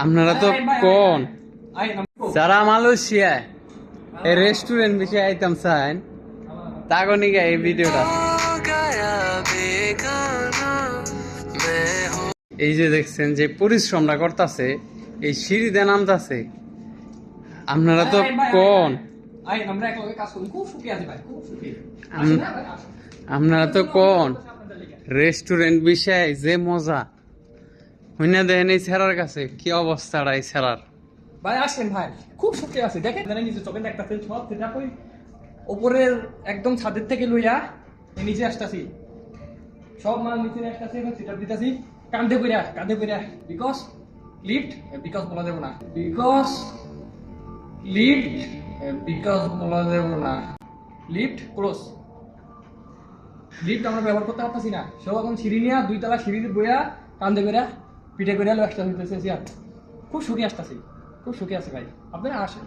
আপনারা তো কোন যারা মালয়েশিয়ায় এই রেস্টুরেন্ট বিষয়ে আইতাম চান তাগনিকা এই ভিডিওটা এই যে দেখছেন যে পরিশ্রমটা করতেছে এই সিঁড়িতে নামতাছে আপনারা তো কোন আপনারা তো কোন রেস্টুরেন্ট বিষয়ে যে মজা হইনা দেখেন এই ছেড়ার কাছে কি অবস্থাটা এই ছেড়ার ভাই আসেন ভাই খুব সুখে আছে দেখেন নিজে চোখে দেখতেছে সব সেটা কই উপরের একদম ছাদের থেকে লইয়া নিচে আসতেছি সব মাল নিচে আসতেছি এখন সেটা দিতেছি কাঁধে কইরা বিকজ লিফট বিকজ বলা যাবে না বিকজ লিফট বিকজ বলা যাবে না লিফট ক্লোজ লিফট আমরা ব্যবহার করতে পারতেছি না সব এখন সিঁড়ি নিয়ে 2 তলা সিঁড়ি বইয়া কাঁধে কইরা পিঠে কইরা আসতে হইতেছে খুব সুখে আসতেছি খুব সুখে আছে ভাই আপনারা আসেন।